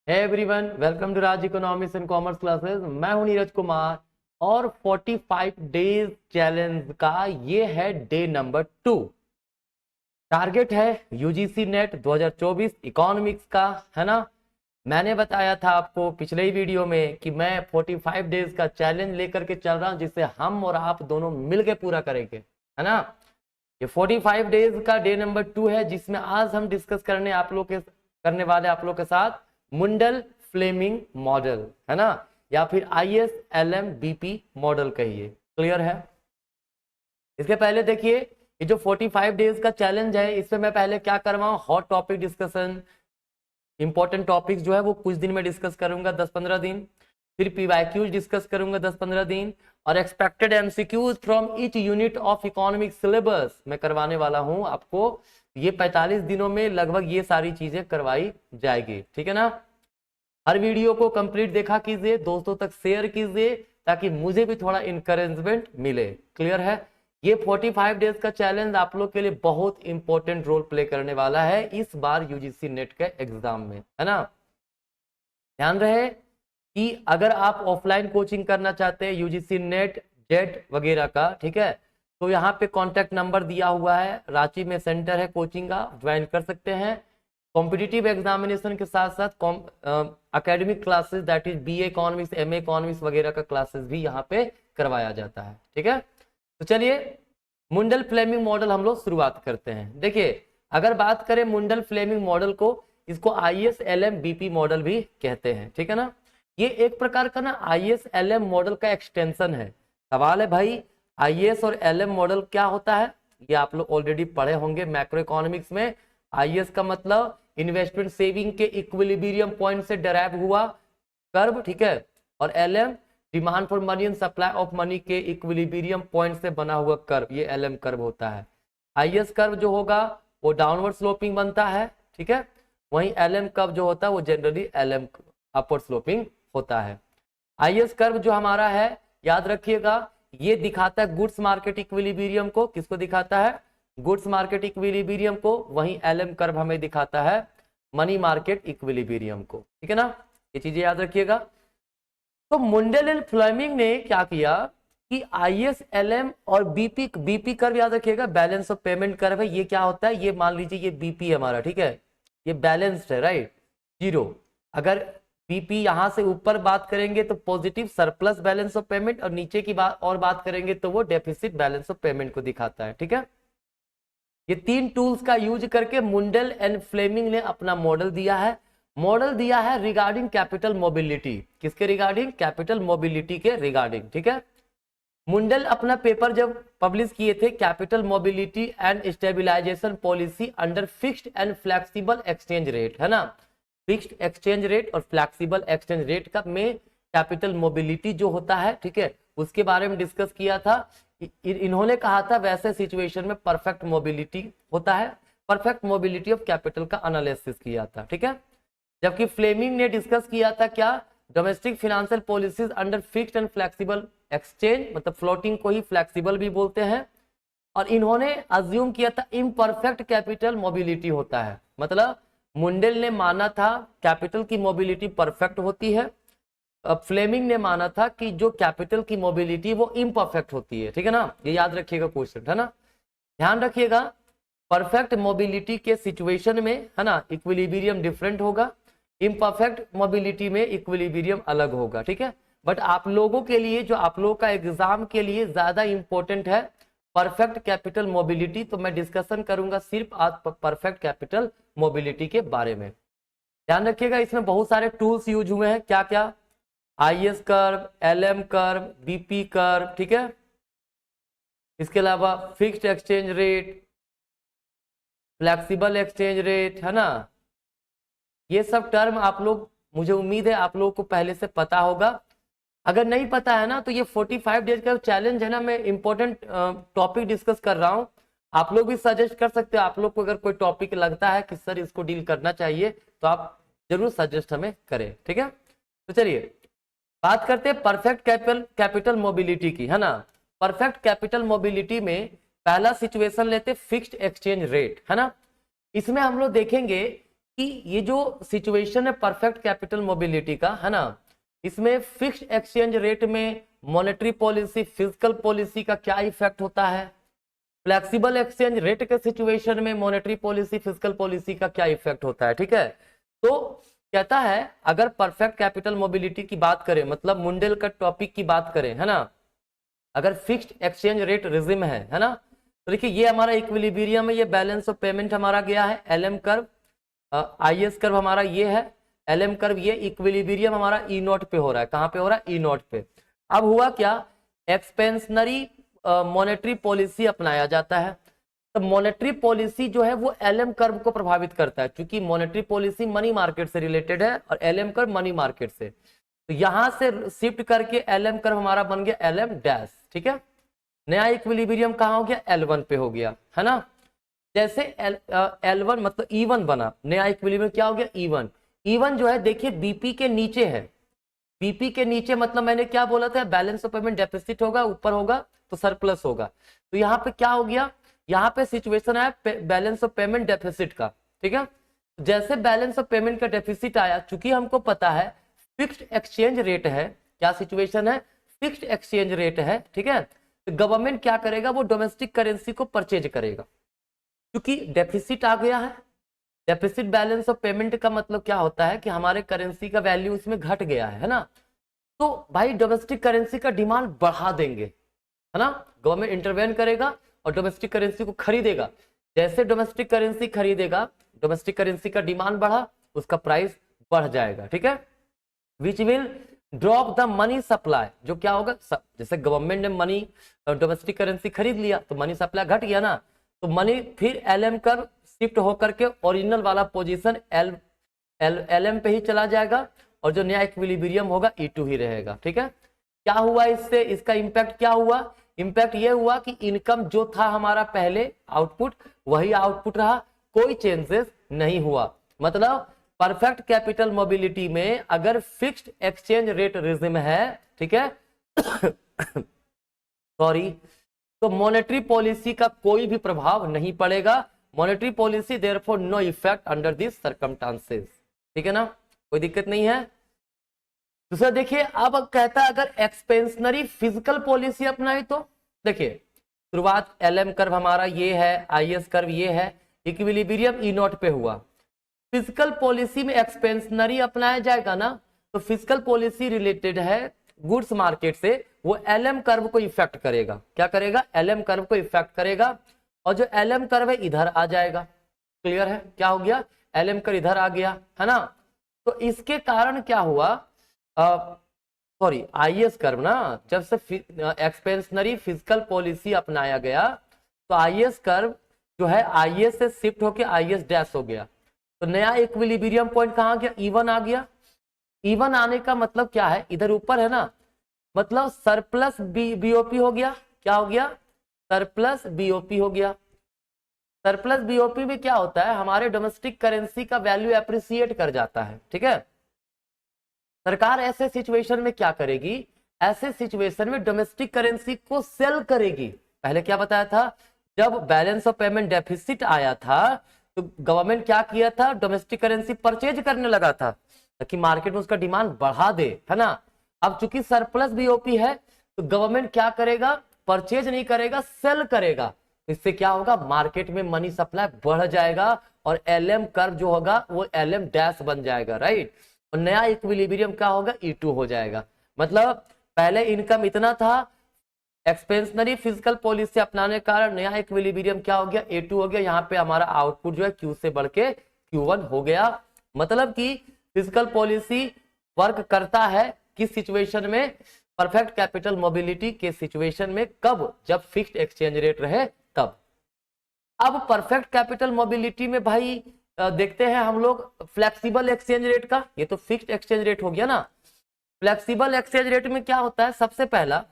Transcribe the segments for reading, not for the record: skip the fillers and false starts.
Hey everyone, welcome to Raj economics and commerce classes. मैं हूं नीरज कुमार और 45 डेज चैलेंज का ये है डे नंबर 2। टारगेट है यूजीसी नेट 2024 इकोनॉमिक्स का, है ना। मैंने बताया था आपको पिछले ही वीडियो में कि मैं 45 डेज का चैलेंज लेकर के चल रहा हूं, जिसे हम और आप दोनों मिलके पूरा करेंगे, है ना। ये 45 डेज का डे नंबर 2 है, जिसमें आज हम डिस्कस करने वाले आप लोग के साथ मुंडल फ्लेमिंग मॉडल, है ना, या फिर ISLM-BP मॉडल कहिए। क्लियर है। इसके पहले देखिए, ये जो 45 डेज का चैलेंज है, इसमें मैं पहले क्या करवाऊं, hot topic discussion, important topics जो है वो कुछ दिन में डिस्कस करूंगा, 10-15 दिन। फिर PYQs डिस्कस करूंगा 10-15 दिन, और expected MCQs from each unit of economic syllabus मैं करवाने वाला हूं आपको। ये 45 दिनों में लगभग ये सारी चीजें करवाई जाएगी, ठीक है ना। हर वीडियो को कंप्लीट देखा कीजिए, दोस्तों तक शेयर कीजिए, ताकि मुझे भी थोड़ा इंकरेजमेंट मिले। क्लियर है। ये 45 डेज का चैलेंज आप लोग के लिए बहुत इंपॉर्टेंट रोल प्ले करने वाला है इस बार यूजीसी नेट के एग्जाम में, है ना। ध्यान रहे कि अगर आप ऑफलाइन कोचिंग करना चाहते हैं यूजीसी नेट जेट वगैरह का, ठीक है, तो यहाँ पे कॉन्टैक्ट नंबर दिया हुआ है, रांची में सेंटर है कोचिंग का, ज्वाइन कर सकते हैं। कॉम्पिटिटिव एग्जामिनेशन के साथ साथ academic classes, that is BA economics, MA economics वगैरह का क्लासेस भी यहाँ पे करवाया जाता है, ठीक है। तो चलिए मुंडल फ्लेमिंग मॉडल हम लोग शुरुआत करते हैं। देखिए, अगर बात करें मुंडल फ्लेमिंग मॉडल को, इसको ISLM-BP मॉडल भी कहते हैं, ठीक है ना। ये एक प्रकार का ना ISLM मॉडल का एक्सटेंशन है। सवाल है भाई, IS और LM मॉडल क्या होता है, ये आप लोग ऑलरेडी पढ़े होंगे मैक्रो इकोनॉमिक्स में। IS का मतलब इन्वेस्टमेंट सेविंग के इक्विलिब्रियम पॉइंट से डेराइव हुआ कर्व, ठीक है, और LM demand for money and supply of money के इक्विलिब्रियम पॉइंट से बना हुआ कर्व, ये LM कर्व होता है। IS कर्व जो होगा वो डाउनवर्ड स्लोपिंग बनता है, ठीक है, वहीं LM कर्व जो होता है वो जनरली LM अपवर्ड स्लोपिंग होता है। IS कर्व जो हमारा है, याद रखिएगा, ये दिखाता है गुड्स मार्केट इक्विलिब्रियम को। किसको दिखाता है? गुड्स मार्केट इक्विलिब्रियम को। वहीं LM कर्व हमें दिखाता है मनी मार्केट इक्विलिब्रियम को, ठीक है ना। ये चीजें याद रखिएगा। तो मुंडल एंड फ्लेमिंग ने क्या किया कि ISLM और BP कर्व याद रखिएगा, बैलेंस ऑफ पेमेंट कर्व है। ये क्या होता है, ये मान लीजिए ये BP है हमारा, ठीक है, ये बैलेंस्ड है, राइट, जीरो। अगर BP यहां से ऊपर बात करेंगे तो positive surplus balance of payment, और नीचे की बात करेंगे तो वो डेफिसिट बैलेंस ऑफ पेमेंट को दिखाता है, ठीक है। ये तीन टूल्स का यूज करके मुंडल एंड फ्लेमिंग ने अपना मॉडल दिया है। मॉडल दिया है रिगार्डिंग कैपिटल मोबिलिटी। किसके रिगार्डिंग? कैपिटल मोबिलिटी के रिगार्डिंग, ठीक है। मुंडल अपना पेपर जब पब्लिश किए थे, capital mobility and stabilisation policy under fixed and flexible exchange rate, है ना। फिक्स्ड एक्सचेंज रेट और फ्लेक्सिबल एक्सचेंज रेट का में कैपिटल मोबिलिटी जो होता है, ठीक है, उसके बारे में डिस्कस किया था। इन्होंने कहा था वैसे सिचुएशन में परफेक्ट मोबिलिटी होता है, परफेक्ट मोबिलिटी ऑफ कैपिटल का एनालिसिस किया था, ठीक है। जबकि फ्लेमिंग ने डिस्कस किया था क्या? Domestic financial policies under fixed and flexible exchange, मतलब फ्लोटिंग को ही फ्लेक्सिबल भी बोलते हैं। और इन्होंने अज्यूम किया था इम्परफेक्ट कैपिटल मोबिलिटी होता है, मतलब मुंडल ने माना था कैपिटल की मोबिलिटी परफेक्ट होती है, फ्लेमिंग ने माना था कि जो कैपिटल की मोबिलिटी वो इम्परफेक्ट होती है, ठीक है ना। ये याद रखिएगा क्वेश्चन, है ना। ध्यान रखिएगा, परफेक्ट मोबिलिटी के सिचुएशन में, है ना, इक्विलिब्रियम डिफरेंट होगा, इम्परफेक्ट मोबिलिटी में इक्विलिब्रियम अलग होगा, ठीक है। बट आप लोगों के लिए, जो आप लोगों का एग्जाम के लिए ज्यादा इंपॉर्टेंट है परफेक्ट कैपिटल मोबिलिटी, तो मैं डिस्कशन करूंगा सिर्फ आज परफेक्ट कैपिटल मोबिलिटी के बारे में। ध्यान रखिएगा, इसमें बहुत सारे टूल्स यूज हुए हैं। क्या क्या? IS curve, LM curve, BP curve, ठीक है। इसके अलावा fixed exchange rate, flexible exchange rate, है ना। ये सब टर्म आप लोग, मुझे उम्मीद है आप लोगों को पहले से पता होगा। अगर नहीं पता है ना, तो ये 45 डेज का चैलेंज है ना, मैं इंपॉर्टेंट टॉपिक डिस्कस कर रहा हूं। आप लोग भी सजेस्ट कर सकते हो। आप लोग को अगर कोई टॉपिक लगता है कि सर इसको डील करना चाहिए, तो आप जरूर सजेस्ट हमें करें, ठीक है। तो चलिए बात करते हैं परफेक्ट कैपिटल मोबिलिटी की, है ना। परफेक्ट कैपिटल मोबिलिटी में पहला सिचुएशन लेते फिक्स्ड एक्सचेंज रेट, है ना। इसमें हम लोग देखेंगे कि ये जो सिचुएशन है परफेक्ट कैपिटल मोबिलिटी का, है ना, इसमें फिक्स्ड एक्सचेंज रेट में मॉनेटरी पॉलिसी फिजिकल पॉलिसी का क्या इफेक्ट होता है, फ्लेक्सिबल एक्सचेंज रेट के सिचुएशन में मॉनेटरी पॉलिसी फिजिकल पॉलिसी का क्या इफेक्ट होता है। ठीक है, तो कहता है अगर परफेक्ट कैपिटल मोबिलिटी की बात करें, मतलब मुंडेल का टॉपिक की बात करें, है ना, अगर फिक्स्ड एक्सचेंज रेट रिजिम है ना, तो देखिए ये हमारा इक्विलिब्रियम है, ये बैलेंस ऑफ पेमेंट हमारा गया है, एलएम कर्व, आईएस कर्व हमारा ये है, एलएम कर्व ये, इक्विलिब्रियम हमारा ई नॉट पे हो रहा है, कहां पे हो रहा है, ई नॉट पे। अब हुआ क्या, एक्सपेंशनरी मॉनेटरी पॉलिसी अपनाया जाता है, तो मॉनेटरी पॉलिसी जो है वो एलएम कर्व को प्रभावित करता है, क्योंकि मॉनेटरी पॉलिसी मनी मार्केट से रिलेटेड है और एलएम कर्व मनी मार्केट से, तो यहां से शिफ्ट करके एलएम कर्व हमारा बन गया एलएम डैश। ठीक है, नया इक्विलिब्रियम कहां हो गया, L1 पे हो गया, है ना। जैसे L1 मतलब E1 बना, नया इक्विलिब्रियम क्या हो गया, E1। E1 जो है देखिए बीपी के नीचे है, बीपी के नीचे मतलब मैंने क्या बोला था, बैलेंस ऑफ पेमेंट डेफिसिट होगा, ऊपर होगा तो सरप्लस होगा, तो यहाँ पे क्या हो गया, यहाँ पे सिचुएशन है बैलेंस ऑफ पेमेंट डेफिसिट का। ठीक है, जैसे बैलेंस ऑफ पेमेंट का डेफिसिट आया, चूंकि हमको पता है फिक्स्ड एक्सचेंज रेट है, क्या सिचुएशन है, फिक्स्ड एक्सचेंज रेट है। ठीक है, तो गवर्नमेंट क्या करेगा, वो डोमेस्टिक करेंसी को परचेज करेगा, क्योंकि डेफिसिट आ गया है। डेफिसिट बैलेंस ऑफ पेमेंट का मतलब क्या होता है कि हमारे करेंसी का वैल्यू उसमें घट गया है ना, तो भाई डोमेस्टिक करेंसी का डिमांड बढ़ा देंगे, है ना, गवर्नमेंट इंटरवेन करेगा और डोमेस्टिक करेंसी को खरीदेगा। जैसे डोमेस्टिक करेंसी खरीदेगा, डोमेस्टिक करेंसी का डिमांड बढ़ा, उसका प्राइस बढ़ जाएगा। ठीक है, which will drop the money supply, जो क्या होगा, जैसे गवर्नमेंट ने मनी डोमेस्टिक करेंसी खरीद लिया तो मनी सप्लाई घट गया ना, तो मनी फिर एलएम कर शिफ्ट होकर के ओरिजिनल वाला पोजीशन एलएम पे ही चला जाएगा, और जो नया इक्विलिब्रियम होगा E2 ही रहेगा। ठीक है, क्या हुआ इससे, इसका इंपैक्ट क्या हुआ, इंपैक्ट ये हुआ कि इनकम जो था हमारा पहले आउटपुट वही आउटपुट रहा, कोई चेंजेस नहीं हुआ। मतलब परफेक्ट कैपिटल मोबिलिटी में अगर फिक्स्ड एक्सचेंज रेट रिजिम है, ठीक है सॉरी, तो मॉनेटरी पॉलिसी का कोई भी प्रभाव नहीं पड़ेगा, monetary policy therefore no effect under this circumstances. ठीक है ना, कोई दिक्कत नहीं है। दूसरा देखिए, अब कहता है अगर एक्सपेंशनरी फिजिकल पॉलिसी अपनाई तो देखिए शुरुआत एलएम कर्व हमारा ये है, आईएस कर्व ये है, इक्विलिब्रियम ई नॉट पे हुआ, फिजिकल पॉलिसी में एक्सपेंशनरी अपनाया जाएगा ना, तो फिजिकल पॉलिसी रिलेटेड है गुड्स मार्केट से, वो एलएम कर्व को इफेक्ट करेगा, क्या करेगा, एलएम कर्व को इफेक्ट करेगा, और जो एलएम कर्व है इधर आ जाएगा। क्लियर है, क्या हो गया, एलएम कर्व इधर आ गया, है ना, तो इसके कारण क्या हुआ, सॉरी आईएस कर्व ना, जब से एक्सपेंशनरी फिजिकल पॉलिसी अपनाया गया तो आईएस कर्व जो है आईएस से शिफ्ट होके आईएस डैश हो गया, तो नया इक्विलिब्रियम पॉइंट कहां आ गया, E1 आ गया। E1 आने का मतलब क्या है, इधर ऊपर है ना, मतलब सरप्लस बीओपी हो गया, क्या हो गया, सरप्लस बीओपी हो गया। सरप्लस बीओपी में क्या होता है, हमारे डोमेस्टिक करेंसी का वैल्यू एप्रिसिएट कर जाता है। ठीक है, सरकार ऐसे सिचुएशन में क्या करेगी, ऐसे सिचुएशन में डोमेस्टिक करेंसी को सेल करेगी। पहले क्या बताया था, जब बैलेंस ऑफ पेमेंट डेफिसिट आया था तो गवर्नमेंट क्या किया था, डोमेस्टिक करेंसी परचेज करने लगा था ताकि मार्केट में उसका डिमांड बढ़ा दे, है ना। अब चूंकि सरप्लस बीओपी है तो गवर्नमेंट क्या करेगा, परचेज नहीं करेगा, सेल करेगा, इससे क्या होगा, मार्केट में मनी सप्लाई बढ़ जाएगा और एलएम कर्व जो होगा वो एलएम डैश बन जाएगा, राइट, और नया इक्विलिब्रियम क्या होगा, E2 हो जाएगा। मतलब पहले इनकम इतना था, एक्सपेंशनरी फिजिकल पॉलिसी अपनाने का कारण नया इक्विलिब्रियम क्या हो गया, A2 हो गया, यहाँ पे हमारा आउटपुट जो है Q से बढ़ के Q1 हो गया। मतलब कि फिजिकल पॉलिसी वर्क करता है किस सिचुएशन में, परफेक्ट कैपिटल मोबिलिटी के सिचुएशन में, कब, जब फिक्स्ड एक्सचेंज रेट रहे तब। अब परफेक्ट कैपिटल मोबिलिटी में भाई देखते हैं हम लोग फ्लेक्सिबल एक्सचेंज रेट का, ये तो फिक्स्ड एक्सचेंज रेट हो गया ना। फ्लेक्सिबल एक्सचेंज रेट में क्या होता है, सबसे पहला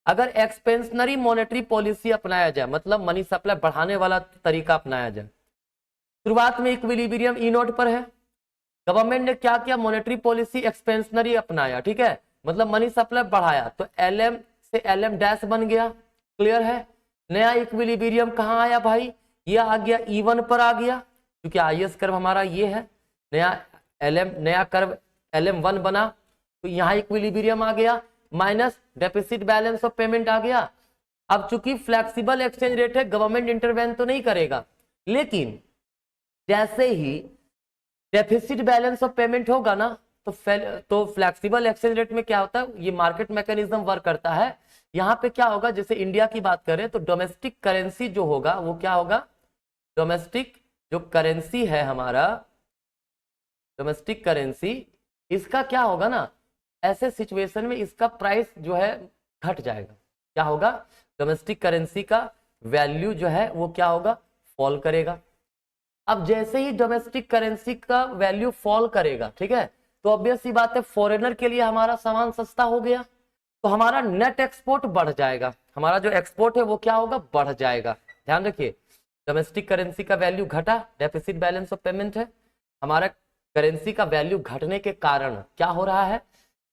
अगर एक्सपेंशनरी मॉनेटरी पॉलिसी अपनाया जाए, मतलब मनी सप्लाई बढ़ाने वाला तरीका अपनाया जाए, शुरुआत में इक्विलिब्रियम ई नॉट पर है, गवर्नमेंट ने क्या किया, मॉनेटरी पॉलिसी एक्सपेंशनरी अपनाया, ठीक है, मतलब मनी सप्लाई बढ़ाया, तो एलएम से एलएम डैश बन गया। क्लियर है, नया इक्विलिब्रियम कहां आया भाई, ये आ गया E1 पर आ गया, क्योंकि आईएस कर्व हमारा ये है, नया नया कर्व LM1 बना, तो यहाँ इक्विलिब्रियम आ गया, minus deficit balance of payment आ गया। अब चूंकि फ्लेक्सिबल एक्सचेंज रेट है, गवर्नमेंट इंटरवेंन तो नहीं करेगा, लेकिन जैसे ही डेफिसिट बैलेंस ऑफ पेमेंट होगा ना, तो फ्लेक्सिबल एक्सचेंज रेट में क्या होता है, ये मार्केट मैकेनिज्म वर्क करता है। यहाँ पे क्या होगा, जैसे इंडिया की बात करें तो डोमेस्टिक करेंसी जो होगा वो क्या होगा, डोमेस्टिक जो करेंसी है हमारा, डोमेस्टिक करेंसी, इसका क्या होगा ना, ऐसे सिचुएशन में इसका प्राइस जो है घट जाएगा। क्या होगा, डोमेस्टिक करेंसी का वैल्यू जो है वो क्या होगा, फॉल करेगा। अब जैसे ही डोमेस्टिक करेंसी का वैल्यू फॉल करेगा, ठीक है, तो ऑब्वियस सी बात है फॉरेनर के लिए हमारा सामान सस्ता हो गया, तो हमारा नेट एक्सपोर्ट बढ़ जाएगा, हमारा जो एक्सपोर्ट है वो क्या होगा, बढ़ जाएगा। ध्यान रखिए, डोमेस्टिक करेंसी का वैल्यू घटा, डेफिसिट बैलेंस ऑफ पेमेंट है, हमारा करेंसी का वैल्यू घटने के कारण क्या हो रहा है,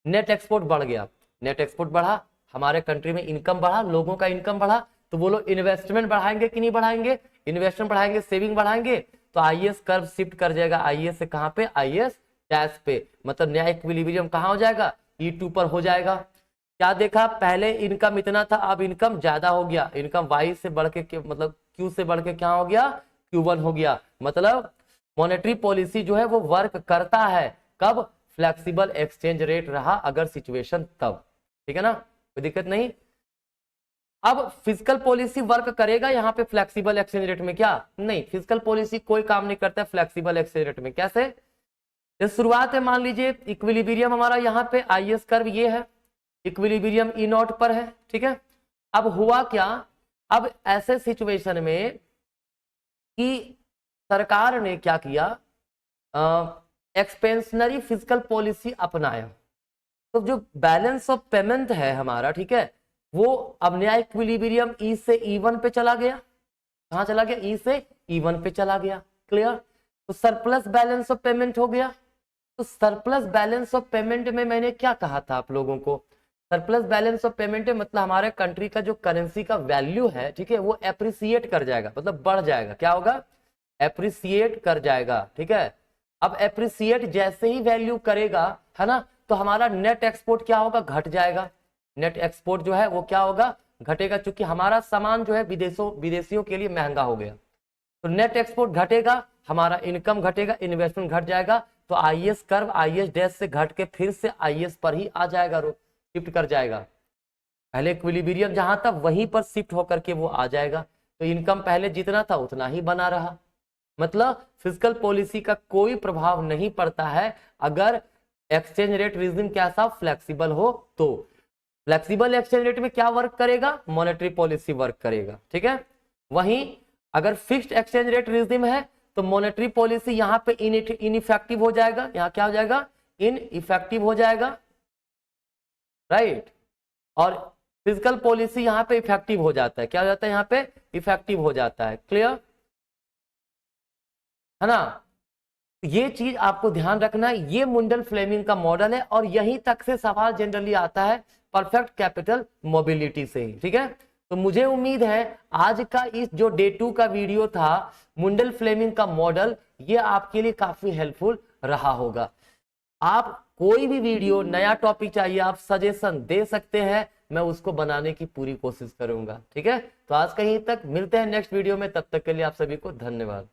नेट एक्सपोर्ट बढ़ गया। नेट एक्सपोर्ट बढ़ा, हमारे कंट्री में इनकम बढ़ा, लोगों का इनकम बढ़ा, तो वो लोग इन्वेस्टमेंट बढ़ाएंगे कि नहीं बढ़ाएंगे, इन्वेस्टमेंट बढ़ाएंगे, सेविंग बढ़ाएंगे, तो आईएस कर्व शिफ्ट कर जाएगा, आईएस से कहां पे, आईएस डैश पे, मतलब नया इक्विलिब्रियम कहां हो जाएगा, E2 पर हो जाएगा। क्या देखा, पहले इनकम इतना था, अब इनकम ज्यादा हो गया, इनकम Y से बढ़ के मतलब Q से बढ़ के क्या हो गया, Q1 हो गया। मतलब मॉनेटरी पॉलिसी जो है वो वर्क करता है, कब, फ्लेक्सिबल एक्सचेंज रेट रहा अगर सिचुएशन तब, ठीक है ना, कोई दिक्कत नहीं। अब फिजिकल पॉलिसी वर्क करेगा यहाँ पे फ्लेक्सिबल एक्सचेंज रेट में, क्या नहीं, फिजिकल पॉलिसी कोई काम नहीं करता है फ्लेक्सिबल एक्सचेंज रेट में। कैसे, शुरुआत है, मान लीजिए इक्विलिब्रियम हमारा यहाँ पे आईएस कर्व ये है, इक्विलिब्रियम E0 पर है, ठीक है। अब हुआ क्या, अब ऐसे सिचुएशन में कि सरकार ने क्या किया, एक्सपेंशनरी फिजिकल पॉलिसी अपनाया, तो जो बैलेंस ऑफ पेमेंट है हमारा, ठीक है, वो अब नया इक्विलिब्रियम E से E1 पे चला गया। कहां चला गया, E से E1 पे चला गया। क्लियर, तो सरप्लस बैलेंस ऑफ पेमेंट हो गया। तो सरप्लस बैलेंस ऑफ पेमेंट में मैंने क्या कहा था आप लोगों को, सरप्लस बैलेंस ऑफ पेमेंट मतलब हमारे कंट्री का जो करेंसी का वैल्यू है, ठीक है, वो एप्रिसिएट कर जाएगा, मतलब बढ़ जाएगा। क्या होगा, एप्रिसिएट कर जाएगा, ठीक है। अब एप्रिसिएट जैसे ही वैल्यू करेगा, है ना, तो हमारा नेट एक्सपोर्ट क्या होगा, घट जाएगा। नेट एक्सपोर्ट जो है वो क्या होगा, घटेगा, क्योंकि हमारा सामान जो है विदेशियों के लिए महंगा हो गया, तो नेट एक्सपोर्ट घटेगा, हमारा इनकम घटेगा, इन्वेस्टमेंट घट जाएगा, तो आईएस कर्व आईएस डैश से घट के फिर से आईएस पर ही आ जाएगा, शिफ्ट कर जाएगा। पहले इक्विलिब्रियम जहां था वहीं पर शिफ्ट होकर के वो आ जाएगा, तो इनकम पहले जितना था उतना ही बना रहा। मतलब फिजिकल पॉलिसी का कोई प्रभाव नहीं पड़ता है अगर एक्सचेंज रेट रिजिम कैसा, फ्लेक्सिबल हो। तो फ्लेक्सिबल एक्सचेंज रेट में क्या वर्क करेगा, मॉनेटरी पॉलिसी वर्क करेगा, ठीक है। वहीं अगर फिक्स्ड एक्सचेंज रेट रिजिम है तो मॉनेटरी पॉलिसी यहाँ पे इनइफेक्टिव हो जाएगा, यहाँ क्या हो जाएगा, इनइफेक्टिव हो जाएगा, राइट। और फिजिकल पॉलिसी यहाँ पे इफेक्टिव हो जाता है, क्या हो जाता है, यहाँ पे इफेक्टिव हो जाता है। क्लियर है ना, ये चीज आपको ध्यान रखना है। ये मुंडल फ्लेमिंग का मॉडल है और यहीं तक से सवाल जनरली आता है परफेक्ट कैपिटल मोबिलिटी से ही, ठीक है। तो मुझे उम्मीद है आज का इस जो डे 2 का वीडियो था मुंडल फ्लेमिंग का मॉडल, ये आपके लिए काफी हेल्पफुल रहा होगा। आप कोई भी वीडियो नया टॉपिक चाहिए आप सजेशन दे सकते हैं, मैं उसको बनाने की पूरी कोशिश करूंगा, ठीक है। तो आज कहीं तक मिलते हैं नेक्स्ट वीडियो में, तब तक के लिए आप सभी को धन्यवाद।